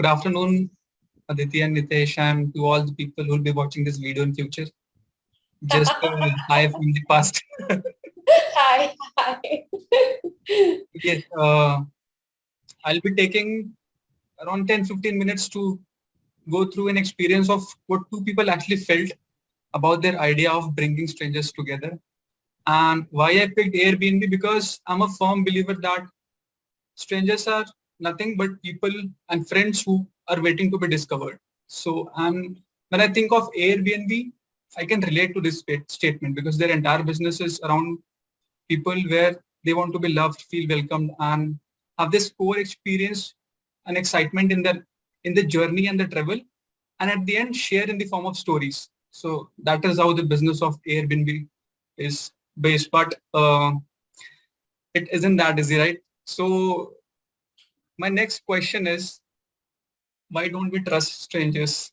Good afternoon, Aditya and Nitesh, and to all the people who will be watching this video in future. Just hi from the past. Hi, hi. Yes, I'll be taking around 10-15 minutes to go through an experience of what two people actually felt about their idea of bringing strangers together. And why I picked Airbnb, because I'm a firm believer that strangers are nothing but people and friends who are waiting to be discovered. So when I think of Airbnb, I can relate to this statement because their entire business is around people where they want to be loved, feel welcomed, and have this core experience and excitement in the journey and the travel, and at the end share in the form of stories. So that is how the business of Airbnb is based. But it isn't that easy, right? So my next question is, why don't we trust strangers?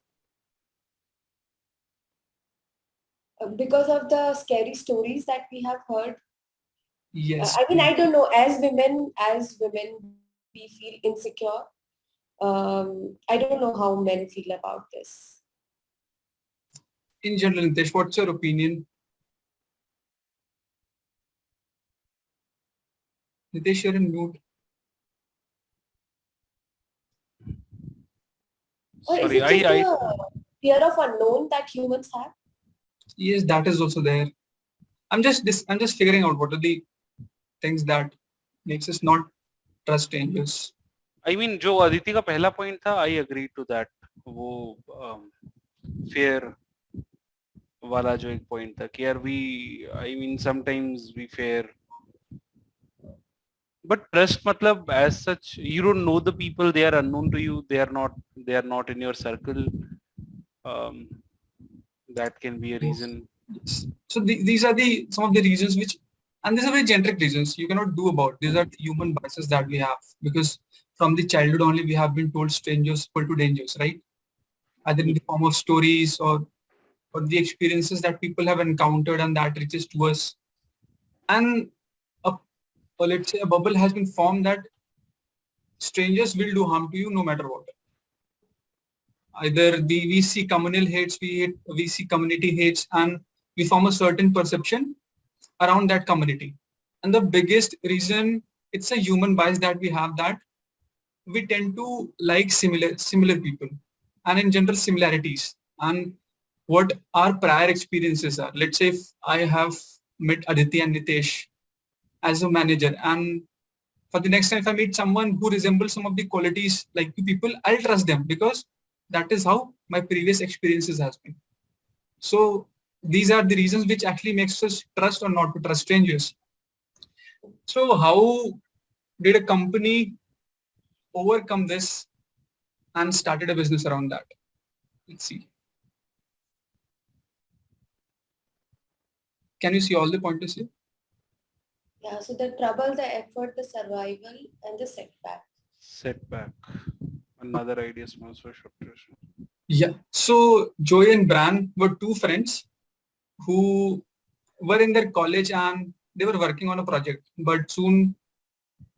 Because of the scary stories that we have heard. Yes. I don't know. As women, we feel insecure. I don't know how men feel about this. In general, Nitesh, what's your opinion? Nitesh, you're in mute. Or is Sorry, it just I the fear of unknown that humans have? Yes, that is also there. I'm just figuring out what are the things that makes us not trust strangers. mean जो अदिति का पहला point था, I agree to that. वो fear वाला जो एक point था कि यार I mean sometimes we fear. But trust मतलब as such, you don't know the people, they are unknown to you, they are not in your circle. Um, that can be a reason. Yes. So these are some of the reasons which, and these are very generic reasons you cannot do about. These are the human biases that we have, because from the childhood only we have been told strangers equal to dangers, right? Either in the form of stories or the experiences that people have encountered and that reaches to us. And or let's say a bubble has been formed that strangers will do harm to you no matter what. Either we see communal hates, we see community hates, and we form a certain perception around that community. And the biggest reason, it's a human bias that we have, that we tend to like similar people and in general similarities and what our prior experiences are. Let's say if I have met Aditi and Nitesh as a manager, and for the next time if I meet someone who resembles some of the qualities like you people, I'll trust them because that is how my previous experiences has been. So these are the reasons which actually makes us trust or not to trust strangers. So how did a company overcome this and started a business around that? Let's see. Can you see all the pointers here? Yeah, so the trouble, the effort, the survival, and the setback. Setback. Another idea sponsor should. Yeah. So Joey and Bran were two friends who were in their college and they were working on a project, but soon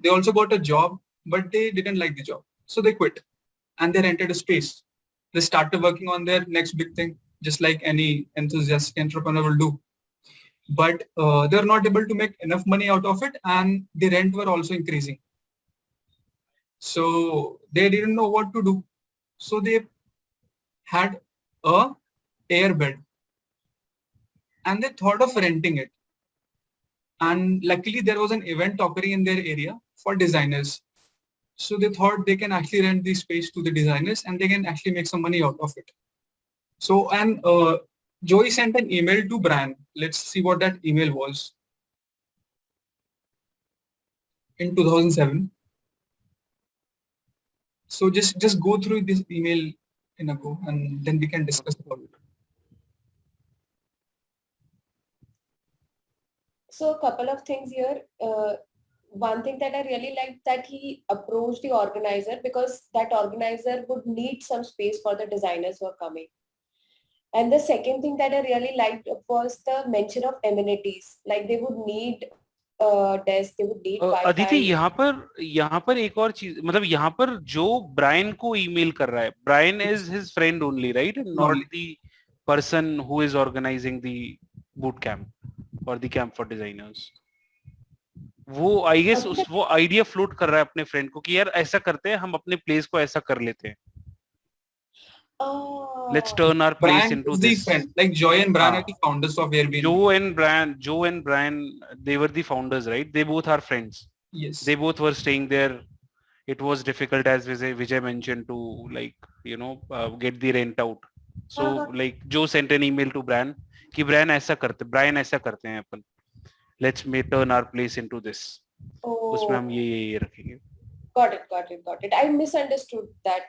they also got a job, but they didn't like the job. So they quit and they rented a space. They started working on their next big thing, just like any enthusiastic entrepreneur will do. But they're not able to make enough money out of it, and the rent were also increasing. So they didn't know what to do. So they had a airbed and they thought of renting it. And luckily there was an event occurring in their area for designers. So they thought they can actually rent the space to the designers and they can actually make some money out of it. So, and Joey sent an email to Bran. Let's see what that email was. In 2007. So just go through this email in a go and then we can discuss about it. So a couple of things here. One thing that I really liked, that he approached the organizer because that organizer would need some space for the designers who are coming. And the second thing that I really liked was the mention of amenities. Like they would need desk, they would need Aditi, Wi-Fi. यहाँ पर एक और चीज, मतलब यहाँ पर जो Brian को ईमेल कर रहा है, Brian is his friend only, right, and not Only. The person who is organizing the boot camp और द कैंप फॉर डिजाइनर्स. वो आई गेस वो आइडिया फ्लोट कर रहा है अपने फ्रेंड को कि यार ऐसा करते हैं, हम अपने प्लेस को ऐसा कर लेते हैं. Let's turn our place Brian into is the this. friend. Like Joy and Brian Ah. are the founders of Airbnb. Joe and Brian, they were the founders, right? They both are friends. Yes. They both were staying there. It was difficult, as Vijay mentioned, to like get the rent out. So like Joe sent an email to Brian कि Brian ऐसा करते हैं अपन. Let's turn our place into this. उसमें हम ये रखेंगे. Got it. I misunderstood that.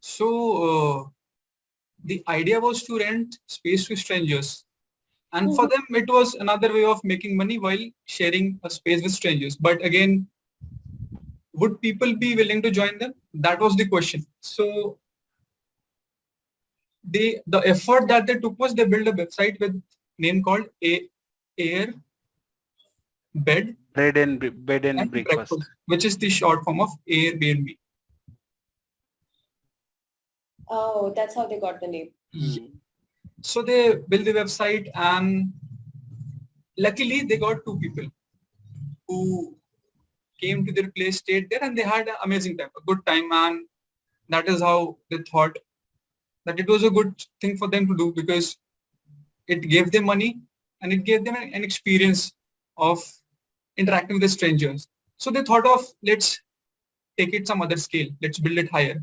So the idea was to rent space to strangers, and for them it was another way of making money while sharing a space with strangers. But again, would people be willing to join them? That was the question. So the effort that they took was they built a website with name called Air Bed and Breakfast, which is the short form of Airbnb. Oh, that's how they got the name. So they built the website, and luckily they got 2 people who came to their place, stayed there, and they had an amazing time, a good time. And that is how they thought that it was a good thing for them to do, because it gave them money and it gave them an experience of interacting with the strangers. So they thought of, let's take it some other scale, let's build it higher.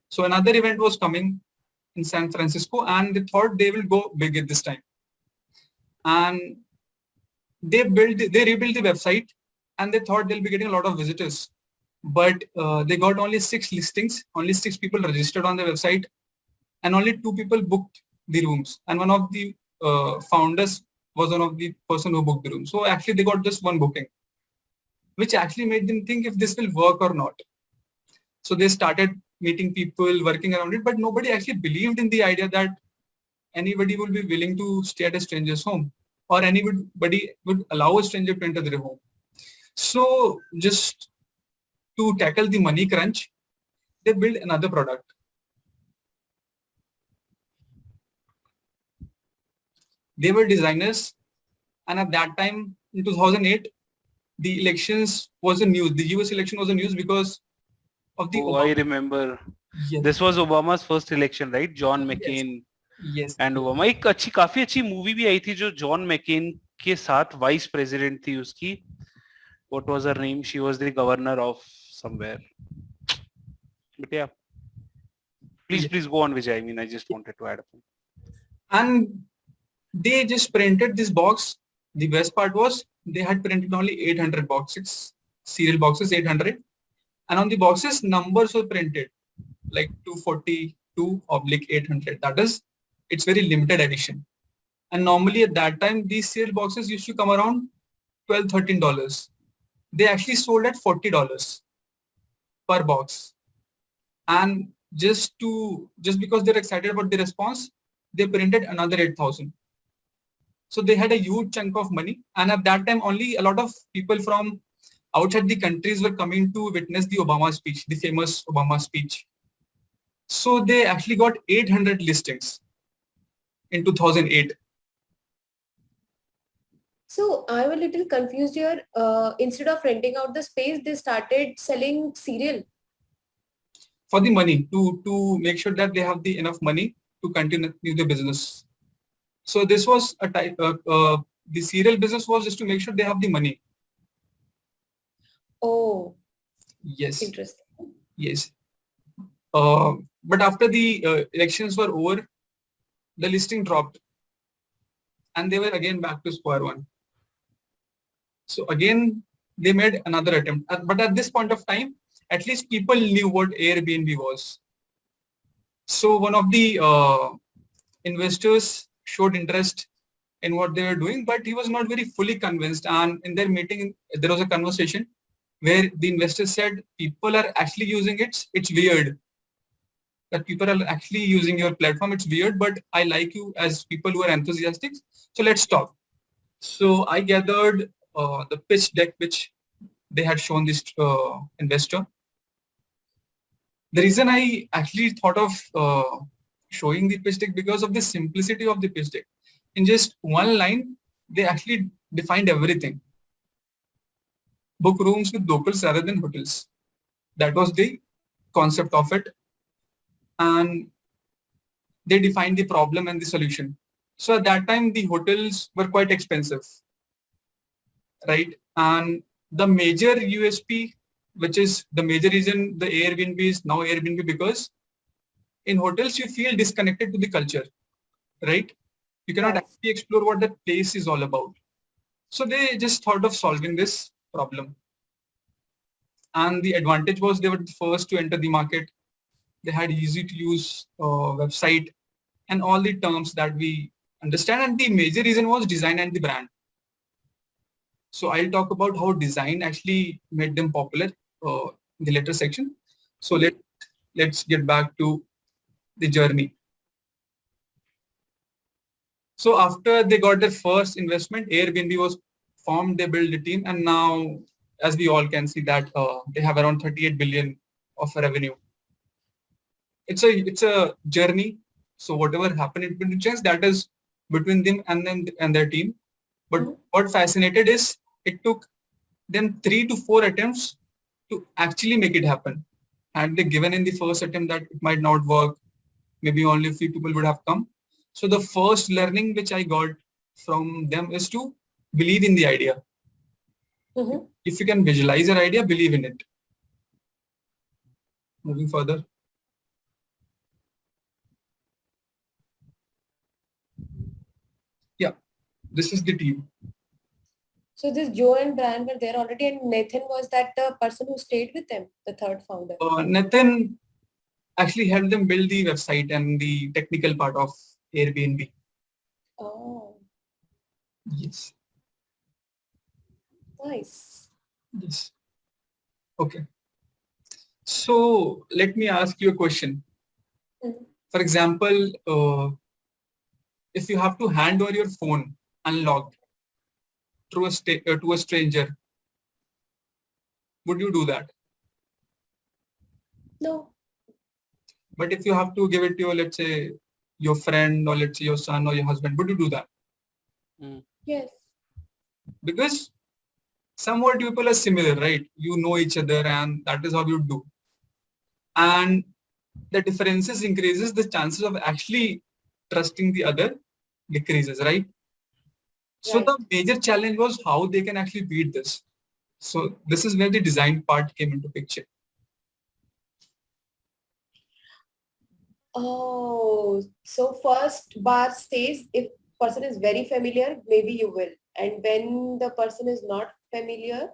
So another event was coming in San Francisco, and they thought they will go big at this time. And they rebuilt the website, and they thought they'll be getting a lot of visitors. But they got only 6 listings, only 6 people registered on the website, and only 2 people booked the rooms. And one of the founders was one of the person who booked the room. So actually they got just 1 booking, which actually made them think if this will work or not. So they started meeting people, working around it, but nobody actually believed in the idea that anybody would be willing to stay at a stranger's home, or anybody would allow a stranger to enter their home. So just to tackle the money crunch, they built another product. They were designers, and at that time in 2008, the elections was the news. The US election was the news because of the I remember. Yes. This was Obama's first election, right? John McCain. Yes. And Obama. एक काफी अच्छी movie भी आई थी जो John मैकेन के साथ vice president थी उसकी. What was her name? She was the governor of somewhere. But yeah, please go on, Vijay. I mean, I just wanted to add a point. And they just printed this box. The best part was they had printed only 800 boxes, serial boxes, 800. And on the boxes, numbers were printed like 242/800. That is, it's very limited edition. And normally at that time, these serial boxes used to come around $12, $13. They actually sold at $40 per box. And just because they're excited about the response, they printed another 8,000. So they had a huge chunk of money. And at that time, only a lot of people from outside the countries were coming to witness the Obama speech, the famous Obama speech. So they actually got 800 listings in 2008. So I'm a little confused here. Instead of renting out the space, they started selling cereal. For the money, to make sure that they have enough money to continue the business. So this was a type, the cereal business was just to make sure they have the money. Oh, yes. Interesting. Yes. But after the elections were over, the listing dropped, and they were again back to square one. So again, they made another attempt. But at this point of time, at least people knew what Airbnb was. So one of the investors showed interest in what they were doing, but he was not very fully convinced. And in their meeting, there was a conversation where the investor said, people are actually using it. It's weird that people are actually using your platform. It's weird, but I like you as people who are enthusiastic. So let's talk. So I gathered the pitch deck which they had shown this investor. The reason I actually thought of showing the pitch deck because of the simplicity of the pitch deck. In just one line, they actually defined everything. Book rooms with locals rather than hotels. That was the concept of it. And they defined the problem and the solution. So at that time, the hotels were quite expensive, right? And the major USP, which is the major reason the Airbnb is now Airbnb, because in hotels, you feel disconnected to the culture, right? You cannot Yes. actually explore what the place is all about. So they just thought of solving this problem. And the advantage was they were the first to enter the market. They had easy to use website and all the terms that we understand. And the major reason was design and the brand. So I'll talk about how design actually made them popular in the later section. So let's get back to the journey. So after they got their first investment, Airbnb was formed, they built a team, and now, as we all can see that they have around 38 billion of revenue. It's a journey. So whatever happened in between chance, that is between them and their team. But what fascinated is it took them 3 to 4 attempts to actually make it happen. Had they given in the first attempt that it might not work, maybe only a few people would have come. So the first learning which I got from them is to believe in the idea. If you can visualize your idea, believe in it. Moving further. Yeah, this is the team. So this Joe and Brian were there already, and Nathan was that the person who stayed with them, the third founder. Nathan actually helped them build the website and the technical part of Airbnb. Oh, Yes. nice. Yes. Okay. So let me ask you a question. For example, if you have to hand over your phone unlocked to a stranger, would you do that? No. But if you have to give it to your, let's say, your friend, or let's say your son or your husband, would you do that? Yes. Because somewhat people are similar, right? You know each other and that is how you do. And the differences increases, the chances of actually trusting the other decreases, right? So Right. the major challenge was how they can actually beat this. So this is where the design part came into picture. Oh, so first bar says if person is very familiar, maybe you will. And when the person is not familiar,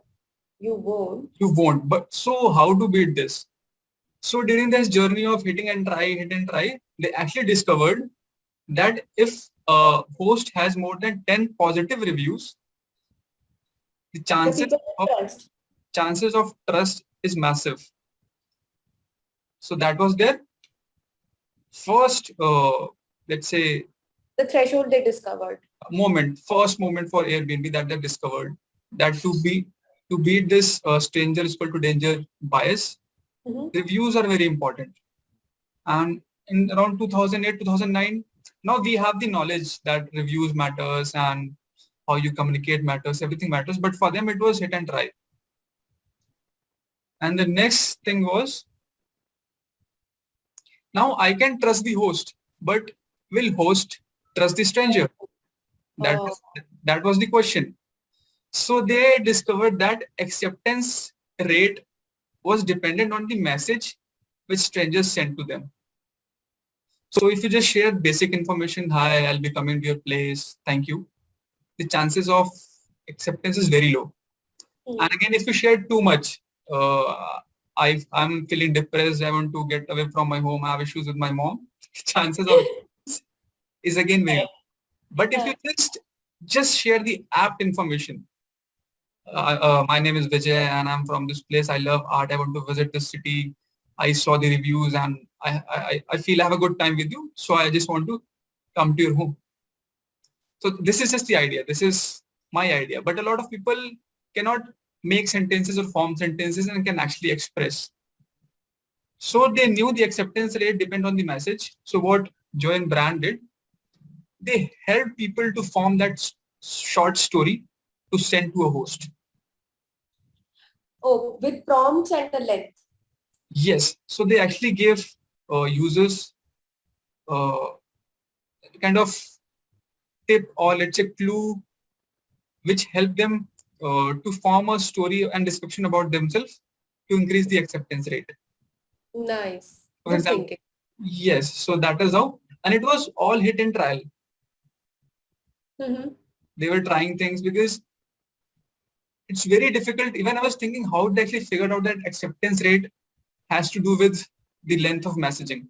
you won't. You won't. But so how to beat this? So during this journey of hit and try, they actually discovered that if a host has more than 10 positive reviews, the The chances people of trust. trust is massive. So that was their first, let's say, The threshold they discovered. first moment for Airbnb that they discovered that to beat this stranger is equal to danger bias, reviews are very important. And in around 2008, 2009, now we have the knowledge that reviews matters and how you communicate matters, everything matters. But for them, it was hit and try. And the next thing was, now I can trust the host, but will host trust the stranger? That was the question. So they discovered that acceptance rate was dependent on the message which strangers sent to them. So if you just share basic information, hi, I'll be coming to your place, thank you, the chances of acceptance is very low. And again, if you share too much, I'm feeling depressed, I want to get away from my home, I have issues with my mom, chances of is again very low. But if you just share the apt information, my name is Vijay and I'm from this place, I love art, I want to visit this city, I saw the reviews and I feel I have a good time with you, so I just want to come to your home. So this is just the idea. This is my idea. But a lot of people cannot make sentences or form sentences and can actually express. So they knew the acceptance rate depend on the message. So what Joe and Brand did, they helped people to form that short story to send to a host. Oh, with prompts and the length. Yes. So they actually gave users kind of tip or let's say clue which helped them to form a story and description about themselves to increase the acceptance rate. Nice. For Good example, thinking. yes. So that is how, and it was all hit and trial. Mm-hmm. They were trying things because it's very difficult. Even I was thinking how they actually figured out that acceptance rate has to do with the length of messaging.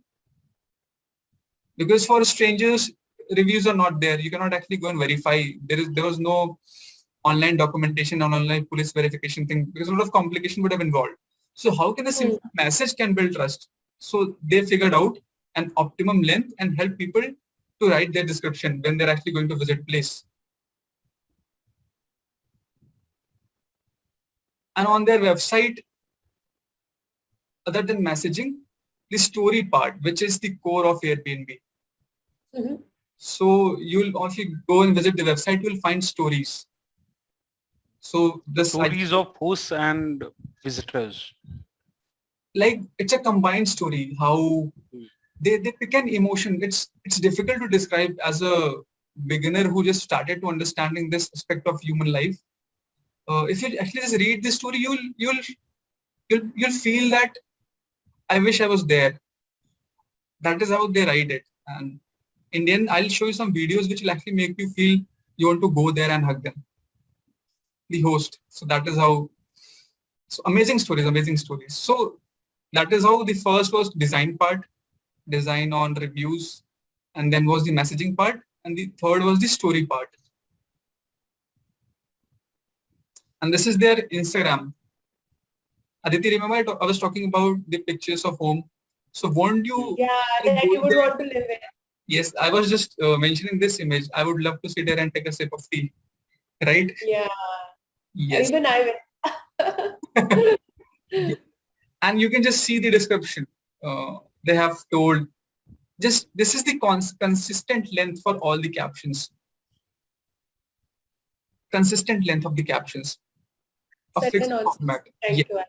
Because for strangers, reviews are not there. You cannot actually go and verify. There was no online documentation or online police verification thing because a lot of complication would have involved. So how can a simple message can build trust? So they figured out an optimum length and help people to write their description when they're actually going to visit place. And on their website, other than messaging, the story part, which is the core of Airbnb. Mm-hmm. So if you go and visit the website, you'll find stories. So the Stories of hosts and visitors. Like it's a combined story. How they pick an emotion. It's difficult to describe as a beginner who just started to understanding this aspect of human life. If you actually just read this story, you'll feel that I wish I was there. That is how they write it. And in the end, I'll show you some videos which will actually make you feel you want to go there and hug them. The host. So that is how. So amazing stories. So that is how the first was design part, design on reviews, and then was the messaging part, and the third was the story part. And this is their Instagram. Aditi, remember I was talking about the pictures of home. So won't you? Yeah, that you would want to live in. Yes, I was just mentioning this image. I would love to sit there and take a sip of tea, right? Yeah. Yes. Even I will. And you can just see the description. They have told just this is the consistent length for all the captions. Consistent length of the captions. A fixed format. Thank you.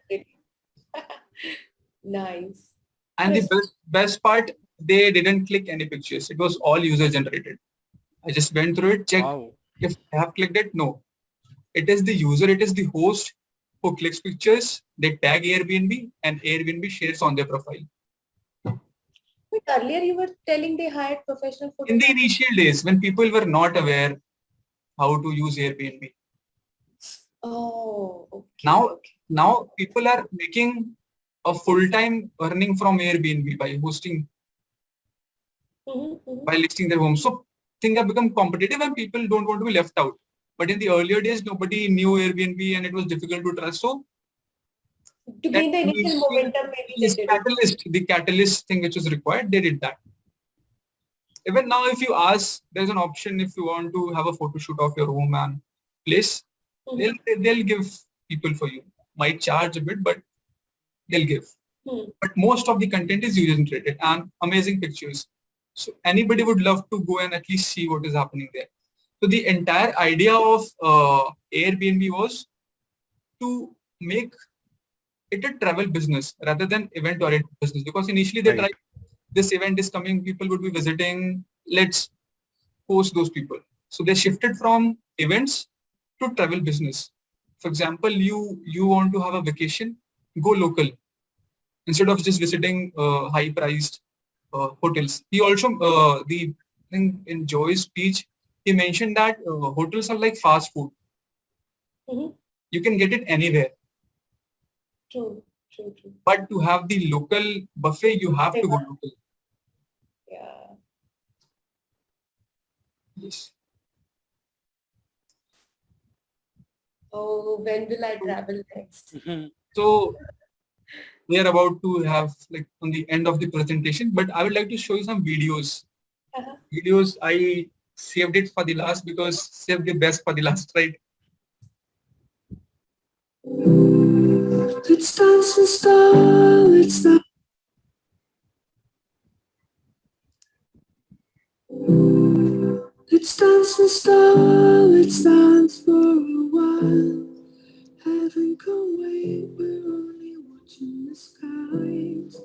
Nice. And the best part, they didn't click any pictures. It was all user generated. I just went through it, checked if I have clicked it. No, it is the user, it is the host who clicks pictures. They tag Airbnb and Airbnb shares on their profile. But earlier you were telling they hired professional photographers. In the initial days when people were not aware how to use Airbnb. Oh, okay. Now people are making a full-time earning from Airbnb by hosting, by listing their home. So things have become competitive and people don't want to be left out. But in the earlier days, nobody knew Airbnb and it was difficult to trust. So to gain the initial momentum, maybe they did the catalyst thing which was required, they did that. Even now, if you ask, there's an option if you want to have a photo shoot of your home and place, they'll give people for you. Might charge a bit, but they'll give. But most of the content is user generated and amazing pictures. So anybody would love to go and at least see what is happening there. So the entire idea of Airbnb was to make it a travel business rather than event-oriented business. Because initially they tried, this event is coming, people would be visiting, let's host those people. So they shifted from events to travel business. For example, you want to have a vacation, go local instead of just visiting high-priced hotels. He also, in Joy's speech, he mentioned that hotels are like fast food. You can get it anywhere. True. But to have the local buffet, you have to go local. Yeah. Yes. Oh, when will I travel next? So we are about to have like on the end of the presentation, but I would like to show you some videos. Videos I saved it for the last because save the best for the last, right? Let's dance and start, let's dance. Let's dance and start, let's dance for a while. Heaven can wait, we're only watching the skies.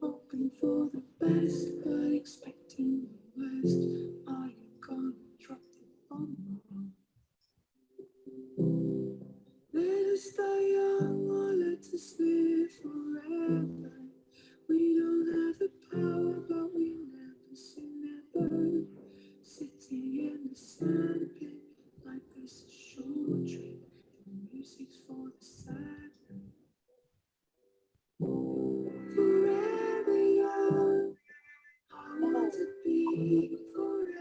Hoping for the best, but expecting the worst. Are you gonna drop the bomb? Let us die young or let us live forever. We don't have the power, but we never say never. Sitting in the sandpit like this a short trip. The music's for the sad. Forever young, I want to be forever.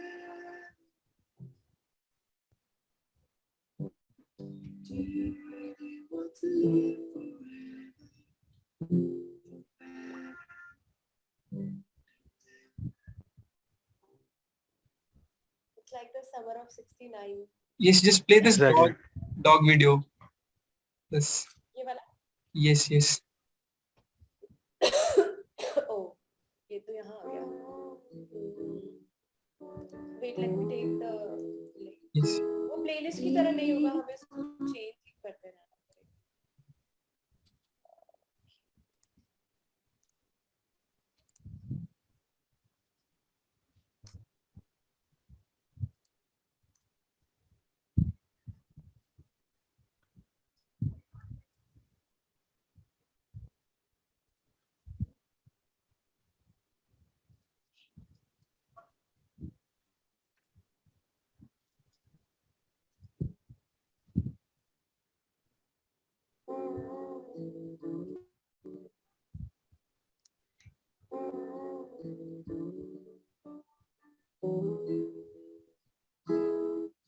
Do you really want to live forever? It's like the summer of '69. Yes, just play this Exactly. dog video. This. ये वाला? Yes, yes. Oh, ये तो यहाँ आ गया. Wait, let me take the link. Yes. वो playlist की तरह नहीं होगा, हमें इसको change करते रहना पड़ेगा.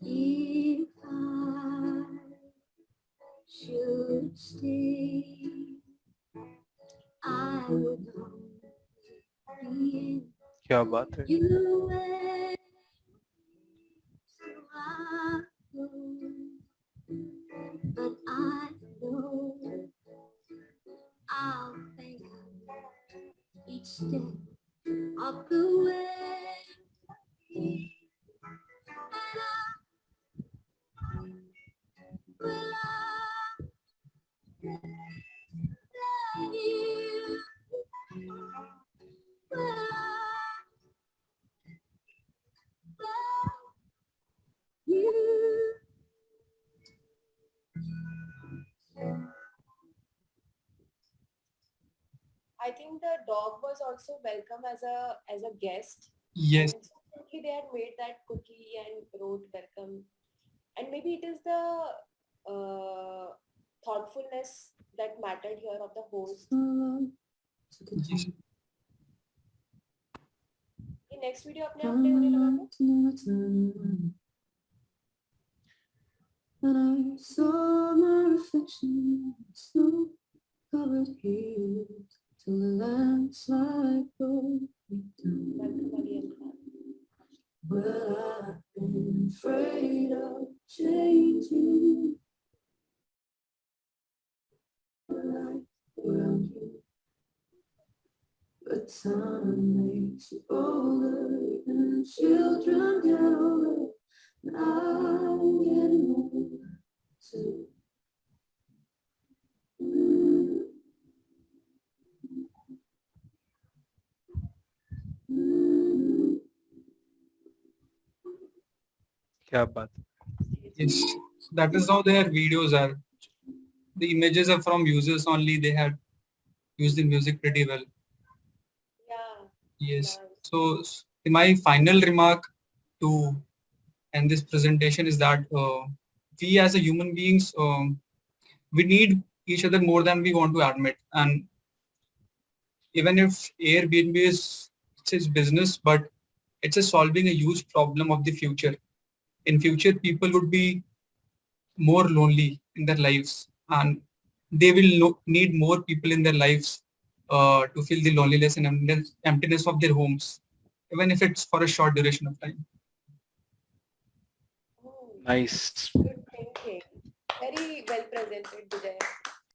If I should stay, I would be in क्या बात है? you way. So I go, but I know I'll thank each step of the way. Will I love you? Will I love you? I think the dog was also welcome as a guest. Yes. And subsequently they had made that cookie and wrote welcome. And maybe it is the thoughtfulness that mattered here of the host. Yes. ये next video अपने आप play होने लगा था? And I saw my reflection in snow-covered hills till the landslide broke me down. Welcome again. Well, I've been afraid of changing the life around you, but time makes you older and children get older, and I'm getting older too. क्या बात? Yes. That is how their videos are. The images are from users only. They had used the music pretty well. Yeah. Yes. Nice. So my final remark to end this presentation is that we as a human beings, we need each other more than we want to admit. And even if Airbnb is its business, but it's solving a huge problem of the future. In future, people would be more lonely in their lives, and they will need more people in their lives to fill the loneliness and emptiness of their homes, even if it's for a short duration of time. Oh, Nice. good thinking. Very well presented, Vijay.